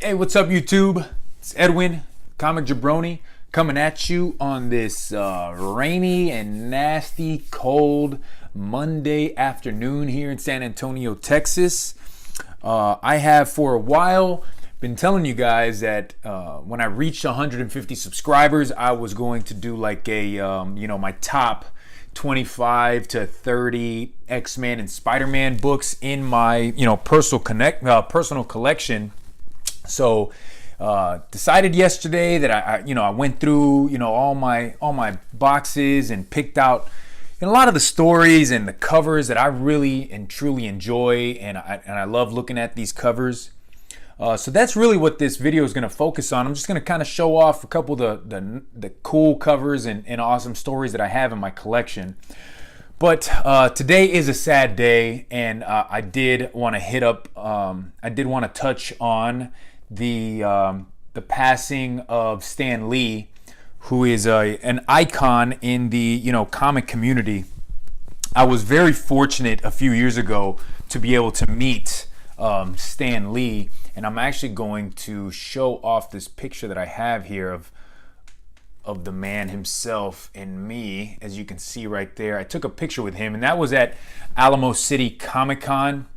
Hey, what's up, YouTube? It's Edwin, Comic Jabroni, coming at you on this rainy and nasty, cold Monday afternoon here in San Antonio, Texas. I have for a while been telling you guys that when I reached 150 subscribers, I was going to do like a, my top 25 to 30 X-Men and Spider-Man books in my, personal collection. So decided yesterday that I went through all my boxes and picked out a lot of the stories and the covers that I really and truly enjoy, and I love looking at these covers. So that's really what this video is going to focus on. I'm just going to kind of show off a couple of the cool covers and awesome stories that I have in my collection. But today is a sad day, and I did want to touch on the passing of Stan Lee, who is an icon in the comic community. I was very fortunate a few years ago to be able to meet Stan Lee, and I'm actually going to show off this picture that I have here of the man himself and me. As you can see right there, I took a picture with him, and that was at Alamo City Comic Con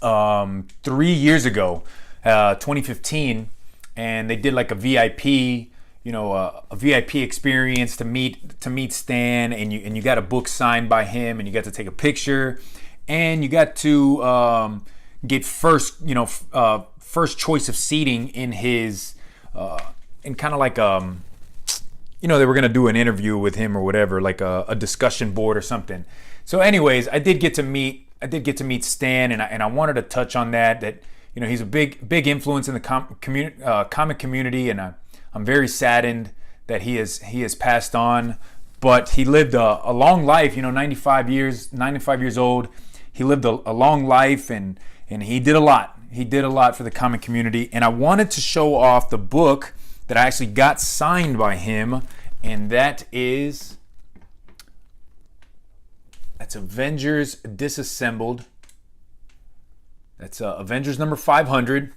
3 years ago. 2015, and they did like a VIP, a VIP experience to meet Stan, and you got a book signed by him, and you got to take a picture, and you got to get first choice of seating in his, in kind of like they were gonna do an interview with him or whatever, like a discussion board or something. So, anyways, I did get to meet Stan, and I wanted to touch on that. He's a big influence in the comic community, and I'm very saddened that he has passed on. But he lived a long life, 95 years old. He lived a long life, and he did a lot. He did a lot for the comic community, and I wanted to show off the book that I actually got signed by him, and that's Avengers Disassembled. That's Avengers number 500,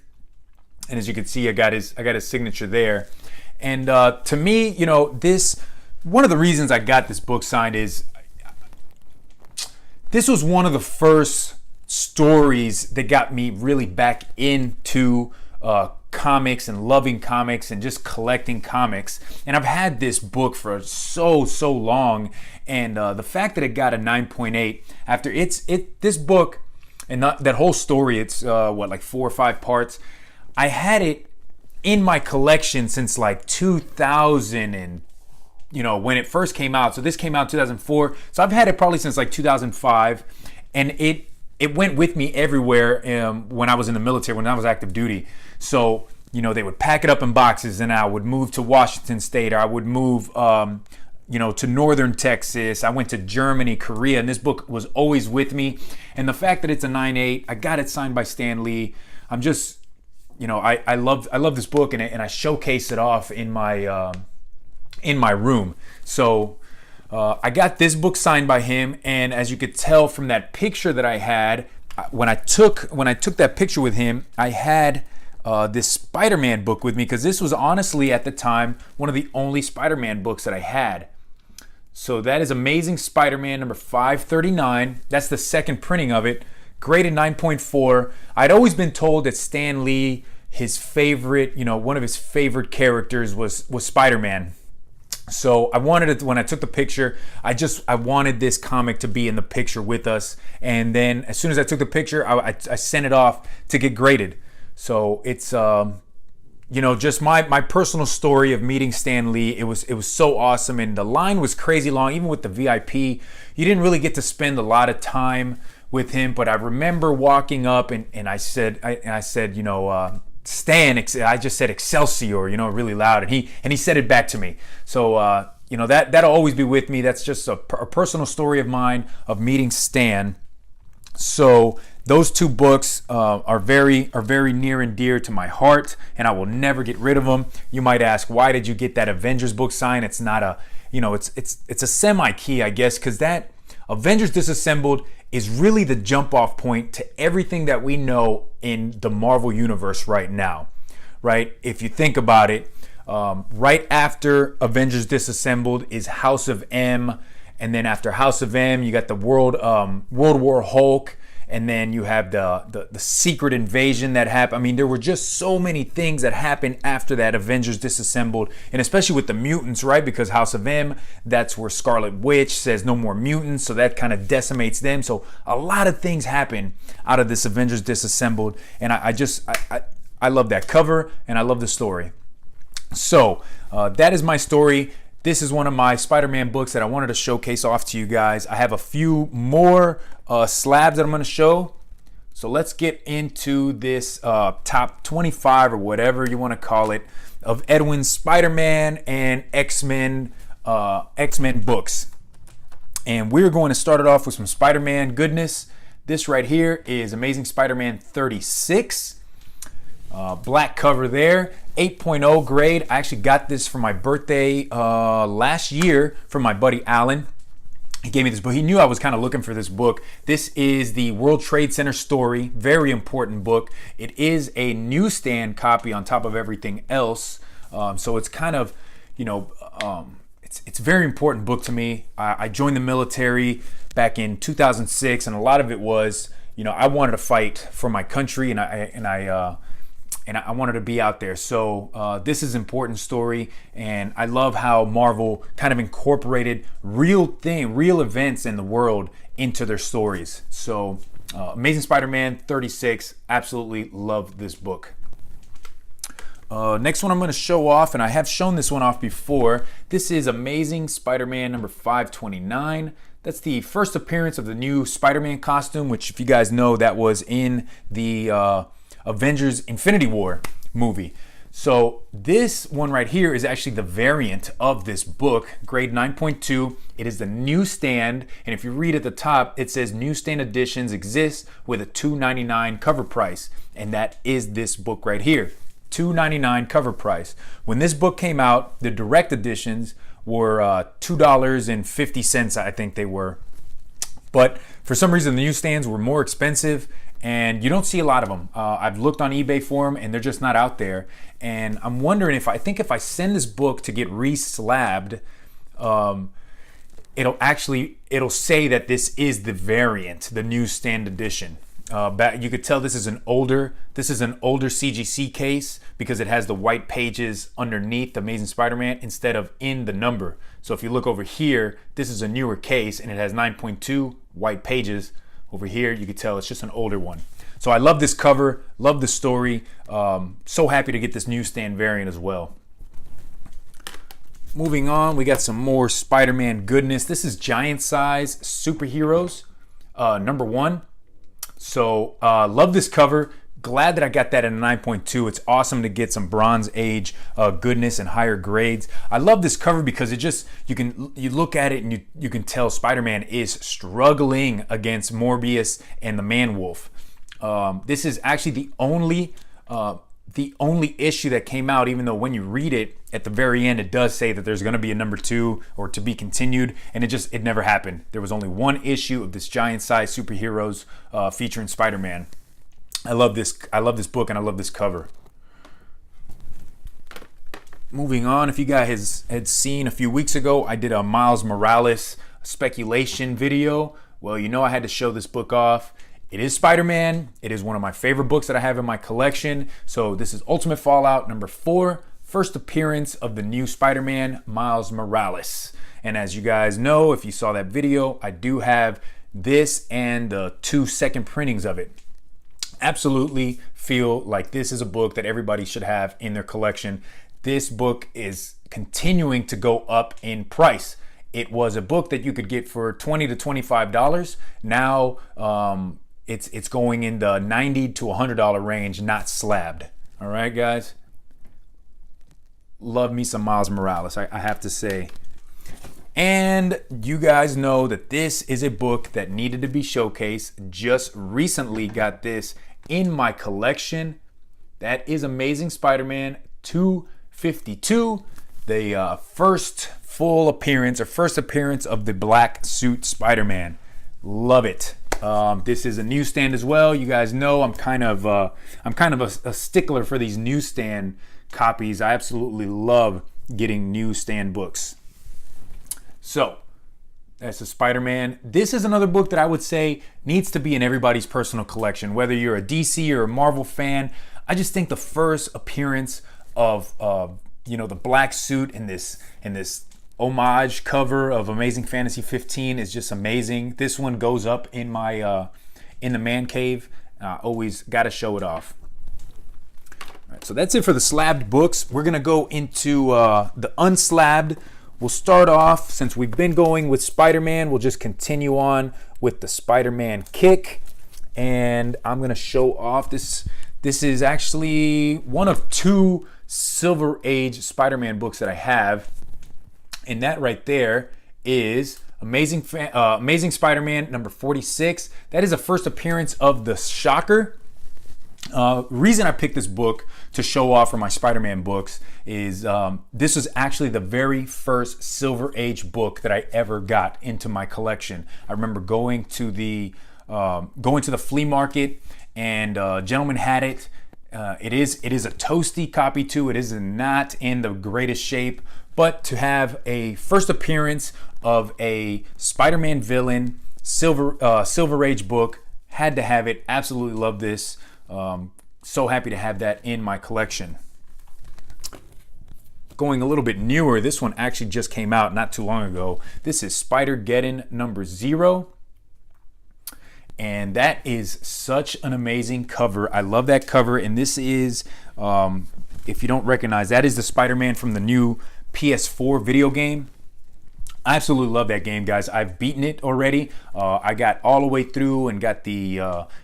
and as you can see, I got his signature there. And to me, this, one of the reasons I got this book signed is this was one of the first stories that got me really back into comics and loving comics and just collecting comics. And I've had this book for so long, and the fact that it got a 9.8 after this book. And that whole story, it's like 4 or 5 parts. I had it in my collection since like 2000, and when it first came out. So this came out in 2004. So I've had it probably since like 2005, and it went with me everywhere when I was in the military, when I was active duty. So they would pack it up in boxes, and I would move to Washington State, or I would move to northern Texas. I went to Germany, Korea, and this book was always with me. And the fact that it's a 9.8, I got it signed by Stan Lee. I'm just, I love this book, and I showcase it off in my room. So I got this book signed by him, and as you could tell from that picture that I had, when I took that picture with him, I had this Spider-Man book with me, because this was honestly at the time one of the only Spider-Man books that I had. So that is Amazing Spider-Man number 539. That's the second printing of it, graded 9.4. I'd always been told that Stan Lee, his favorite, one of his favorite characters was Spider-Man. So I wanted it, when I took the picture, I wanted this comic to be in the picture with us. And then as soon as I took the picture, I sent it off to get graded. So it's just my personal story of meeting Stan Lee. It was so awesome, and the line was crazy long. Even with the VIP, you didn't really get to spend a lot of time with him. But I remember walking up, and I said, Stan, I just said Excelsior, really loud, and he said it back to me. So that'll always be with me. That's just a personal story of mine of meeting Stan. So those two books are very near and dear to my heart, and I will never get rid of them. You might ask, why did you get that Avengers book signed? It's not a, it's a semi-key, I guess, because that Avengers Disassembled is really the jump off point to everything that we know in the Marvel Universe right now. right? If you think about it, right after Avengers Disassembled is House of M, and then after House of M, you got the World War Hulk, and then you have the secret invasion that happened. I mean, there were just so many things that happened after that Avengers Disassembled, and especially with the mutants, right? Because House of M, that's where Scarlet Witch says no more mutants, so that kind of decimates them. So a lot of things happen out of this Avengers Disassembled, and I love that cover, and I love the story. So that is my story. This is one of my Spider-Man books that I wanted to showcase off to you guys. I have a few more slabs that I'm going to show. So let's get into this top 25 or whatever you want to call it of Edwin's Spider-Man and X-Men books. And we're going to start it off with some Spider-Man goodness. This right here is Amazing Spider-Man 36. Black cover there, 8.0 grade. I actually got this for my birthday last year from my buddy Alan. He gave me this book. He knew I was kind of looking for this book. This is the World Trade Center story. Very important book. It is a newsstand copy on top of everything else. So it's kind of, it's a very important book to me. I joined the military back in 2006, and a lot of it was, I wanted to fight for my country, and I wanted to be out there. So this is an important story, and I love how Marvel kind of incorporated real events in the world into their stories. So Amazing Spider-Man 36, absolutely love this book. Next one I'm going to show off, and I have shown this one off before. This is Amazing Spider-Man number 529. That's the first appearance of the new Spider-Man costume, which, if you guys know, that was in the Avengers Infinity War movie. So this one right here is actually the variant of this book, grade 9.2. It is the newsstand, and if you read at the top, it says newsstand editions exist with a $2.99 cover price, and that is this book right here, $2.99 cover price. When this book came out, the direct editions were $2.50, I think they were. But for some reason, the newsstands were more expensive, and you don't see a lot of them. I've looked on eBay for them, and they're just not out there. And I'm wondering if I send this book to get re-slabbed, it'll say that this is the variant, the newsstand edition. You could tell this is an older CGC case because it has the white pages underneath Amazing Spider-Man instead of in the number. So if you look over here, this is a newer case and it has 9.2 white pages. Over here, you could tell it's just an older one. So I love this cover, love the story. So happy to get this newsstand variant as well. Moving on, we got some more Spider-Man goodness. This is Giant Size Superheroes, number 1. So love this cover. Glad that I got that in a 9.2. It's awesome to get some Bronze Age goodness and higher grades. I love this cover because it just, you look at it and you can tell Spider-Man is struggling against Morbius and the Man-Wolf. This is actually the only issue that came out, even though when you read it at the very end, it does say that there's going to be a number 2 or to be continued, and it never happened. There was only one issue of this Giant Size Superheroes featuring Spider-Man. I love this book and I love this cover. Moving on, if you guys had seen a few weeks ago, I did a Miles Morales speculation video. Well, I had to show this book off. It is Spider-Man. It is one of my favorite books that I have in my collection. So this is Ultimate Fallout number 4, first appearance of the new Spider-Man, Miles Morales. And as you guys know, if you saw that video, I do have this and the 2 second printings of it. Absolutely feel like this is a book that everybody should have in their collection. This book is continuing to go up in price. It was a book that you could get for $20 to $25. Now it's going in the $90 to $100 range, not slabbed. All right, guys. Love me some Miles Morales, I have to say. And you guys know that this is a book that needed to be showcased. Just recently got this in my collection. That is Amazing Spider-Man 252, the first appearance of the black suit Spider-Man. Love it. This is a newsstand as well. You guys know I'm kind of a stickler for these newsstand copies. I absolutely love getting newsstand books. So that's a Spider-Man. This is another book that I would say needs to be in everybody's personal collection, whether you're a DC or a Marvel fan. I just think the first appearance of the black suit in this homage cover of Amazing Fantasy 15 is just amazing. This one goes up in my in the man cave. Always got to show it off. All right, so that's it for the slabbed books. We're gonna go into the unslabbed. We'll start off, since we've been going with Spider-Man, we'll just continue on with the Spider-Man kick, and I'm gonna show off this. This is actually one of 2 Silver Age Spider-Man books that I have. And that right there is Amazing Spider-Man number 46. That is a first appearance of the Shocker. Reason I picked this book to show off for my Spider-Man books is this was actually the very first Silver Age book that I ever got into my collection. I remember going to the flea market, and a gentleman had it. It is a toasty copy too. It is not in the greatest shape, but to have a first appearance of a Spider-Man villain Silver Age book, had to have it. Absolutely love this. So happy to have that in my collection. Going a little bit newer, this one actually just came out not too long ago. This is Spider-Geddon number 0. And that is such an amazing cover. I love that cover. And this is, if you don't recognize, that is the Spider-Man from the new PS4 video game. I absolutely love that game, guys. I've beaten it already. I got all the way through and got the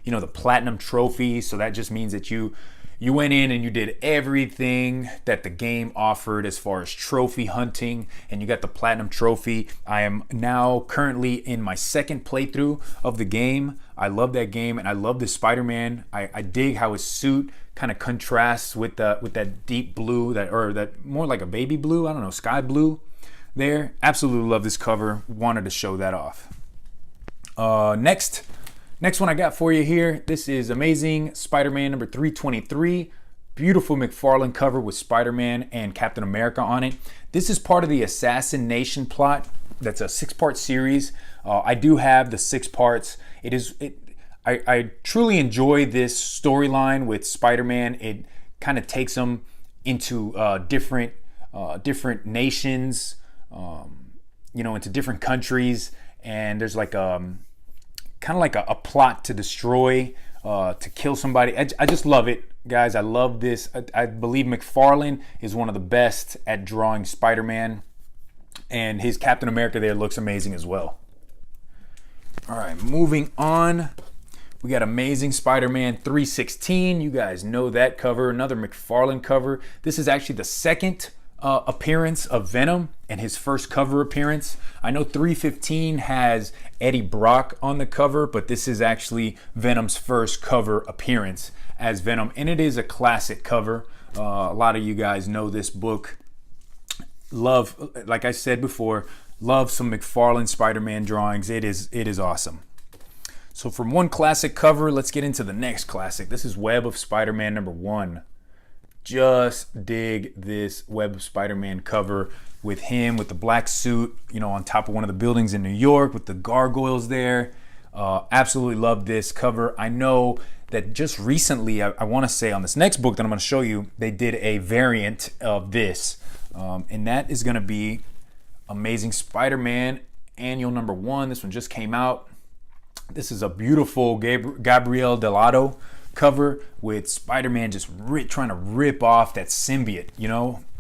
the platinum trophy. So that just means that you went in and you did everything that the game offered as far as trophy hunting, and you got the platinum trophy. I am now currently in my 2nd playthrough of the game. I love that game, and I love this Spider-Man. I dig how his suit kind of contrasts with that deep blue, that more like a baby blue, I don't know, sky blue there. Absolutely love this cover. Wanted to show that off. Next one I got for you here. This is Amazing Spider-Man number 323. Beautiful McFarlane cover with Spider-Man and Captain America on it. This is part of the Assassination plot. That's a 6-part series. I do have the 6 parts. I truly enjoy this storyline with Spider-Man. It kind of takes him into different nations, into different countries, and there's like kind of like a plot to destroy, to kill somebody. I just love it, guys. I love this. I believe McFarlane is one of the best at drawing Spider-Man, and his Captain America there looks amazing as well. All right, moving on. We got Amazing Spider-Man 316. You guys know that cover, another McFarlane cover. This is actually the 2nd appearance of Venom and his first cover appearance. I know 315 has Eddie Brock on the cover, but this is actually Venom's first cover appearance as Venom, and it is a classic cover. A lot of you guys know this book. Love, like I said before, love some McFarlane Spider-Man drawings. It is awesome. So from one classic cover, let's get into the next classic. This is Web of Spider-Man number 1. Just dig this Web of Spider-Man cover with him with the black suit, on top of one of the buildings in New York with the gargoyles there. Absolutely love this cover. I know that just recently, I want to say on this next book that I'm going to show you, they did a variant of this. And that is going to be Amazing Spider-Man Annual number 1. This one just came out. This is a beautiful Gabriel Dell'Otto cover with Spider-Man just trying to rip off that symbiote.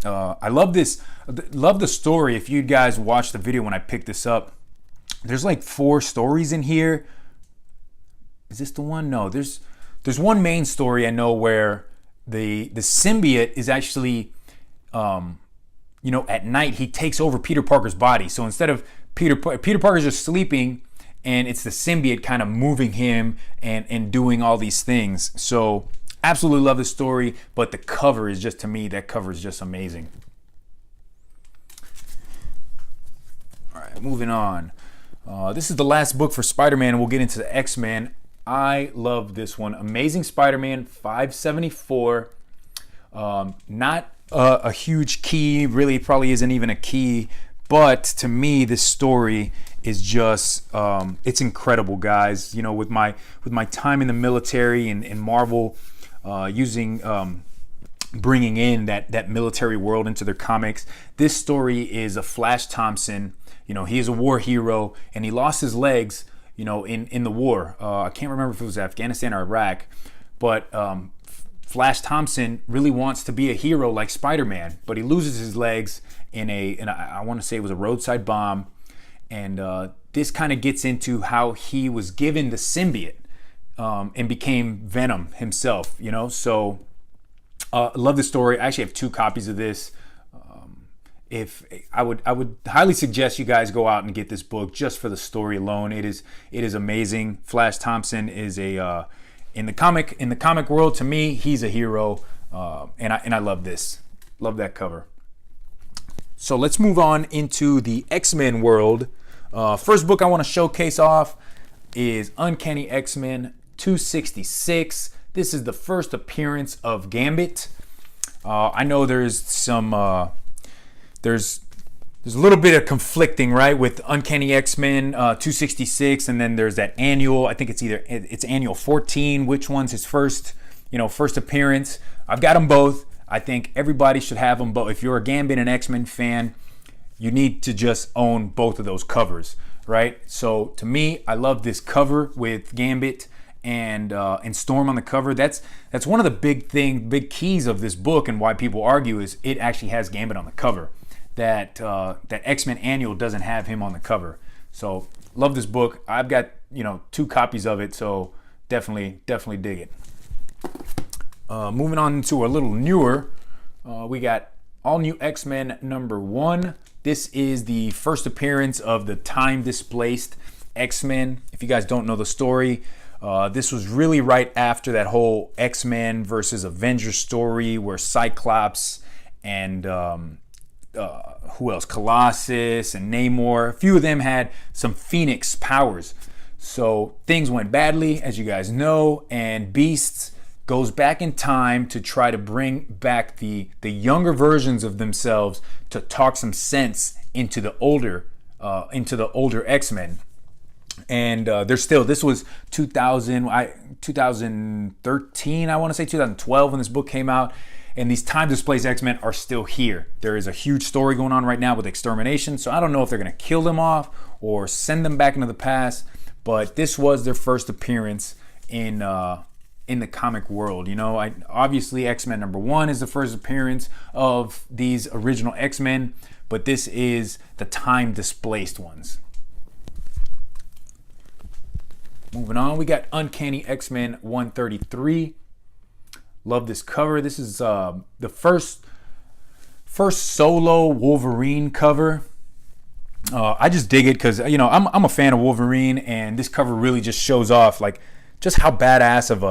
I love this. Love the story. If you guys watched the video when I picked this up, there's like 4 stories in here. Is this the one? No, there's one main story I know where the symbiote is actually at night he takes over Peter Parker's body. So instead of Peter Parker's just sleeping, and it's the symbiote kind of moving him and doing all these things. So absolutely love the story, but the cover is just, to me, that cover is just amazing. All right, moving on. This is the last book for Spider-Man, and we'll get into the X-Men. I love this one. Amazing Spider-Man 574. Not a huge key, really probably isn't even a key, but to me this story is just it's incredible, guys. You know, with my time in the military and Marvel using bringing in that military world into their comics, this story is a Flash Thompson. You know, he is a war hero, and he lost his legs, you know, in the war. I can't remember if it was Afghanistan or Iraq, but Flash Thompson really wants to be a hero like Spider-Man, but he loses his legs in I want to say it was a roadside bomb, and this kind of gets into how he was given the symbiote and became Venom himself. You know, so love the story. I actually have 2 copies of this. If I would highly suggest you guys go out and get this book just for the story alone. It is amazing. Flash Thompson is in the comic world, to me, he's a hero, and I love this. Love that cover. So let's move on into the X-Men world. First book I want to showcase off is Uncanny X-Men 266. This is the first appearance of Gambit. I know there's some there's a little bit of conflicting, right, with Uncanny X-Men 266, and then there's that annual. I think it's annual 14. Which one's his first appearance? I've got them both. I think everybody should have them both. If you're a Gambit and X-Men fan, you need to just own both of those covers, right? So to me, I love this cover with Gambit and Storm on the cover. That's one of the big keys of this book, and why people argue is it actually has Gambit on the cover. That X-Men annual doesn't have him on the cover. So love this book. I've got 2 copies of it, so definitely dig it. Moving on to a little newer, we got All New X-Men #1. This is the first appearance of the time displaced X-Men. If you guys don't know the story, this was really right after that whole X-Men versus Avengers story where Cyclops and who else? Colossus and Namor. A few of them had some Phoenix powers. So things went badly, as you guys know, and Beast goes back in time to try to bring back the younger versions of themselves to talk some sense into the older X-Men. And this was 2013, I want to say 2012 when this book came out. And these time displaced X-Men are still here. There is a huge story going on right now with extermination. So I don't know if they're going to kill them off or send them back into the past. But this was their first appearance in the comic world. You know, obviously X-Men #1 is the first appearance of these original X-Men. But this is the time displaced ones. Moving on, we got Uncanny X-Men 133. Love this cover. This is the first solo Wolverine cover. I just dig it because I'm a fan of Wolverine, and this cover really just shows off like just how badass of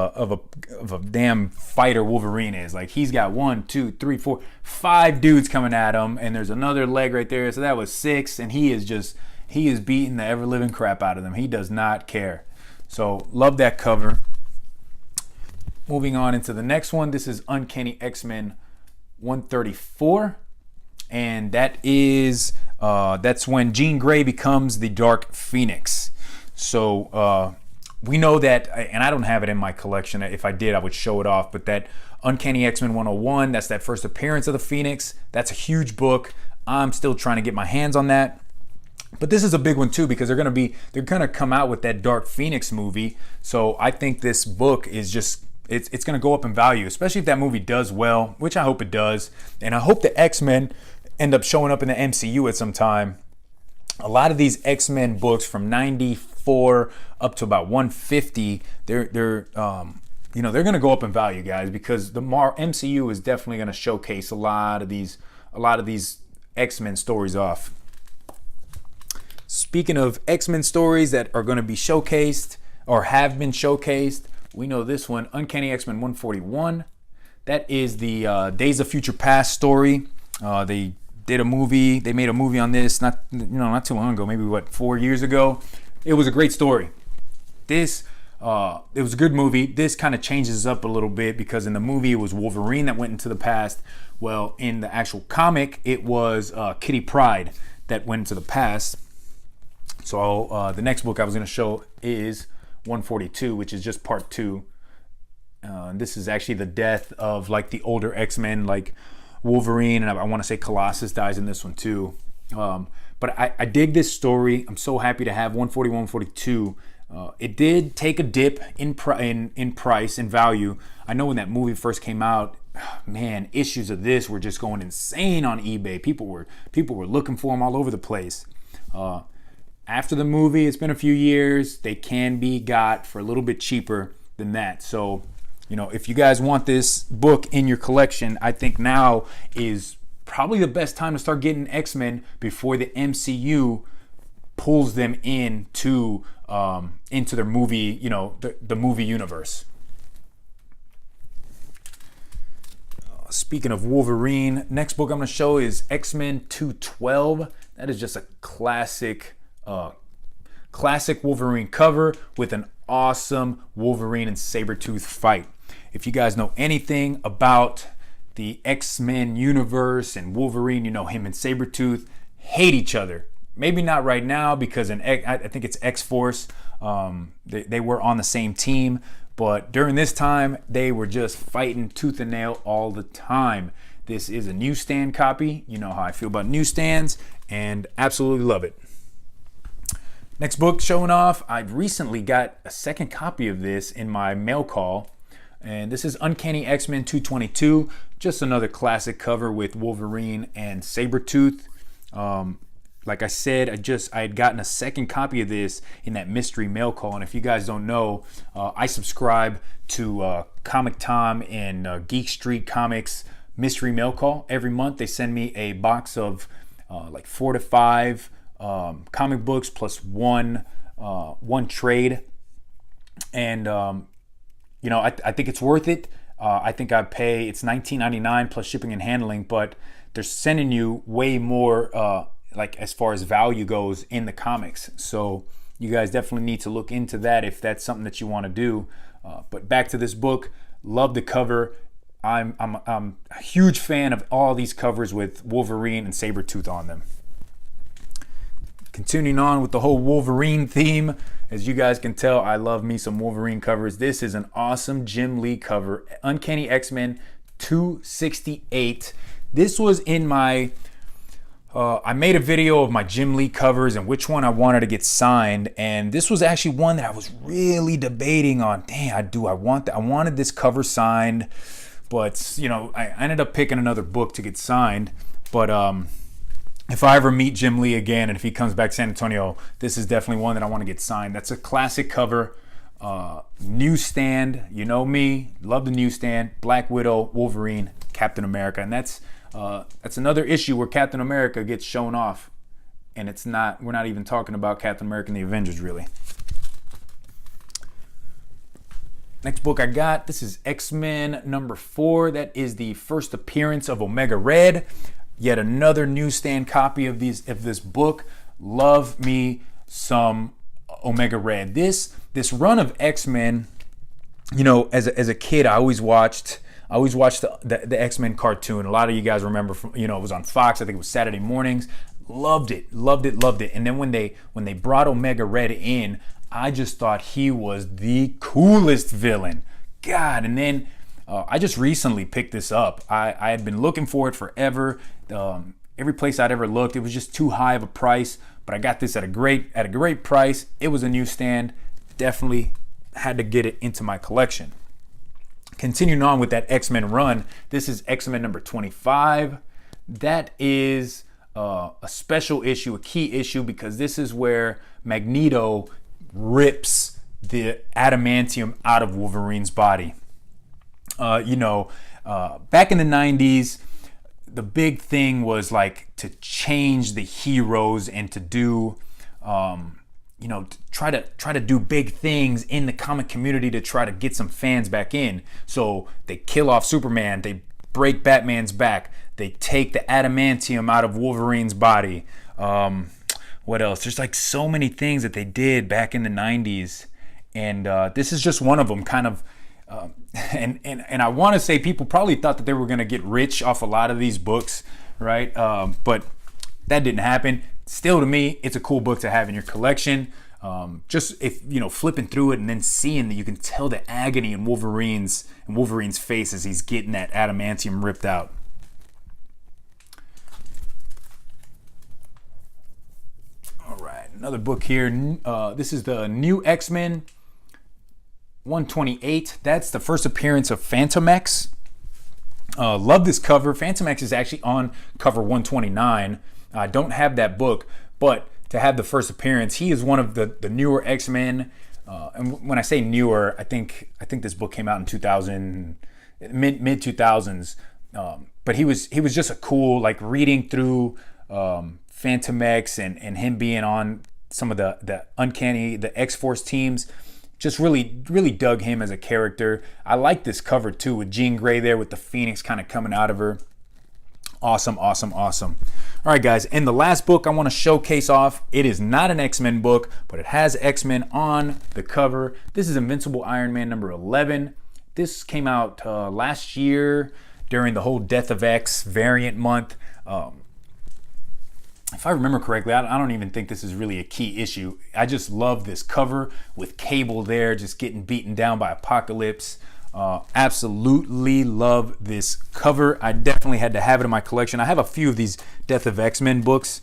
a damn fighter Wolverine is. Like, he's got 1, 2, 3, 4, 5 dudes coming at him, and there's another leg right there, so that was 6, and he is beating the ever living crap out of them. He does not care. So love that cover. Moving on into the next one, this is Uncanny X-Men 134, and that is that's when Jean Grey becomes the Dark Phoenix. So we know that, and I don't have it in my collection. If I did, I would show it off. But that Uncanny X-Men 101, that's that first appearance of the Phoenix. That's a huge book. I'm still trying to get my hands on that. But this is a big one too, because they're gonna come out with that Dark Phoenix movie. So I think this book is just it's going to go up in value, especially if that movie does well, which I hope it does. And I hope the X-Men end up showing up in the MCU at some time. A lot of these X-Men books from 94 up to about 150, they're going to go up in value, guys, because the MCU is definitely going to showcase a lot of these X-Men stories off. Speaking of X-Men stories that are going to be showcased or have been showcased, we know this one, Uncanny X-Men 141. That is the Days of Future Past story. They did a movie. They made a movie on this not too long ago, maybe 4 years ago. It was a great story. This it was a good movie. This kind of changes up a little bit because in the movie it was Wolverine that went into the past. Well, in the actual comic, it was Kitty Pryde that went into the past. So the next book I was going to show is 142, which is just part 2. This is actually the death of like the older X-Men, like Wolverine, and I want to say Colossus dies in this one too. But I dig this story. I'm so happy to have 141, 142. It did take a dip in price and value. I know when that movie first came out, man, issues of this were just going insane on eBay. People were looking for them all over the place. After the movie, it's been a few years. They can be got for a little bit cheaper than that. So, if you guys want this book in your collection, I think now is probably the best time to start getting X-Men before the MCU pulls them into their movie, the movie universe. Speaking of Wolverine, next book I'm going to show is X-Men 212. That is just a classic Wolverine cover with an awesome Wolverine and Sabretooth fight. If you guys know anything about the X-Men universe and Wolverine, him and Sabretooth hate each other. Maybe not right now because I think it's X-Force. They were on the same team, but during this time, they were just fighting tooth and nail all the time. This is a newsstand copy. You know how I feel about newsstands, and absolutely love it. Next book showing off, I recently got a second copy of this in my mail call, and this is Uncanny X-Men 222, just another classic cover with Wolverine and Sabretooth. Like I said, I had gotten a second copy of this in that mystery mail call, and if you guys don't know, I subscribe to Comic Tom and Geek Street Comics mystery mail call. Every month they send me a box of like 4 to 5 comic books plus one trade, and I think it's worth it. I think it's $19.99 plus shipping and handling, but they're sending you way more like as far as value goes in the comics. So you guys definitely need to look into that if that's something that you want to do. But back to this book, love the cover. I'm a huge fan of all these covers with Wolverine and Sabretooth on them. Continuing on with the whole Wolverine theme, as you guys can tell, I love me some Wolverine covers. This is an awesome Jim Lee cover, Uncanny X-Men 268. This was in my I made a video of my Jim Lee covers and which one I wanted to get signed, and this was actually one that I was really debating on. I want that? I wanted this cover signed, but I ended up picking another book to get signed. But if I ever meet Jim Lee again, and if he comes back to San Antonio, this is definitely one that I want to get signed. That's a classic cover. Newsstand, you know me, love the newsstand. Black Widow, Wolverine, Captain America, and that's another issue where Captain America gets shown off, and we're not even talking about Captain America and the Avengers really. Next book I got, this is X-Men number 4. That is the first appearance of Omega Red. Yet another newsstand copy of this book. Love me some Omega Red. This run of X-Men, as a kid, I always watched the X-Men cartoon. A lot of you guys remember from, it was on Fox. I think it was Saturday mornings. Loved it. And then when they brought Omega Red in, I just thought he was the coolest villain. God, and then I just recently picked this up. I had been looking for it forever. Every place I'd ever looked, it was just too high of a price. But I got this at a great price. It was a newsstand. Definitely had to get it into my collection. Continuing on with that X-Men run, this is X-Men number 25. That is a special issue, a key issue, because this is where Magneto rips the adamantium out of Wolverine's body. Back in the 90s, the big thing was like to change the heroes and to do, try to do big things in the comic community to try to get some fans back in. So they kill off Superman, they break Batman's back. They take the adamantium out of Wolverine's body. What else? There's like so many things that they did back in the 90s. And this is just one of them, kind of. And I want to say people probably thought that they were going to get rich off a lot of these books, right? But that didn't happen. Still, to me, it's a cool book to have in your collection. Just if flipping through it and then seeing that you can tell the agony in Wolverine's face as he's getting that adamantium ripped out. All right, another book here. This is the New X-Men 128. That's the first appearance of Phantom X. Love this cover. Phantom X is actually on cover 129. I don't have that book, but to have the first appearance, he is one of the newer X-Men. And when I say newer, I think this book came out in 2000, mid 2000s. But he was just a cool, like, reading through Phantom X and him being on some of the Uncanny, the X-Force teams. Just really dug him as a character. I like this cover too, with Jean Grey there with the Phoenix kind of coming out of her. Awesome. All right, guys, and the last book I want to showcase off, it is not an X-Men book, but it has X-Men on the cover. This is Invincible Iron Man number 11. This came out last year during the whole Death of X variant month. If I remember correctly, I don't even think this is really a key issue. I just love this cover with Cable there just getting beaten down by Apocalypse. Absolutely love this cover. I definitely had to have it in my collection. I have a few of these Death of X-Men books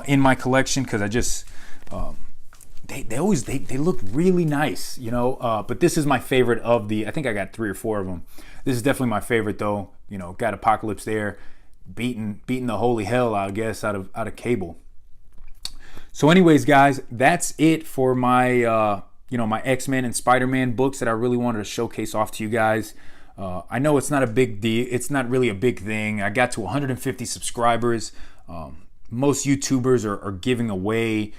in my collection because I just they look really nice, but this is my favorite of the, I think I got 3 or 4 of them. This is definitely my favorite though. Got Apocalypse there beating the holy hell, I guess, out of Cable. So anyways, guys, that's it for my my X-Men and Spider-Man books that I really wanted to showcase off to you guys. I know it's not a big deal. It's not really a big thing. I got to 150 subscribers. Most YouTubers are giving away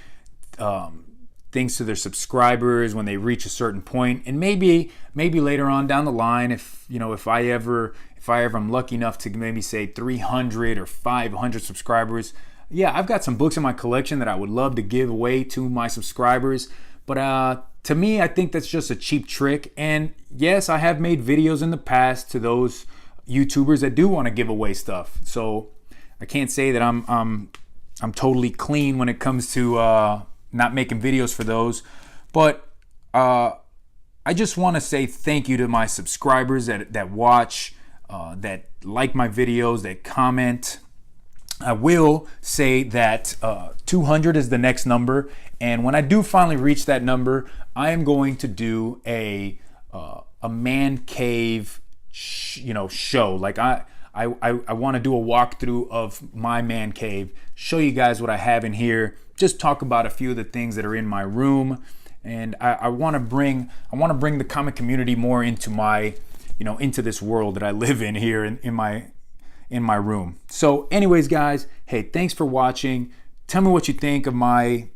things to their subscribers when they reach a certain point. And maybe later on down the line, if I ever am lucky enough to maybe say 300 or 500 subscribers, yeah, I've got some books in my collection that I would love to give away to my subscribers. But to me, I think that's just a cheap trick. And yes, I have made videos in the past to those YouTubers that do want to give away stuff. So I can't say that I'm totally clean when it comes to not making videos for those. But I just want to say thank you to my subscribers that watch, that like my videos, that comment. I will say that 200 is the next number, and when I do finally reach that number, I am going to do a man cave show. Like I want to do a walkthrough of my man cave, show you guys what I have in here, just talk about a few of the things that are in my room, and I want to bring the comic community more into my into this world that I live in here in my room. So anyways, guys, hey, thanks for watching. Tell me what you think of my,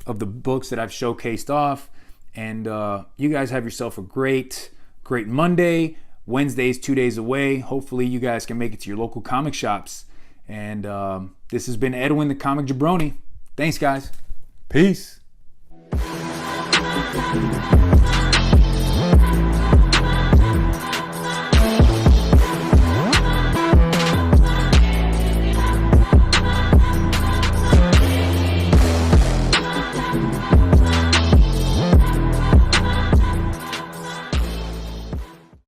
of the books that I've showcased off. And you guys have yourself a great Monday. Wednesday's 2 days away. Hopefully you guys can make it to your local comic shops. And this has been Edwin, the Comic Jabroni. Thanks, guys. Peace.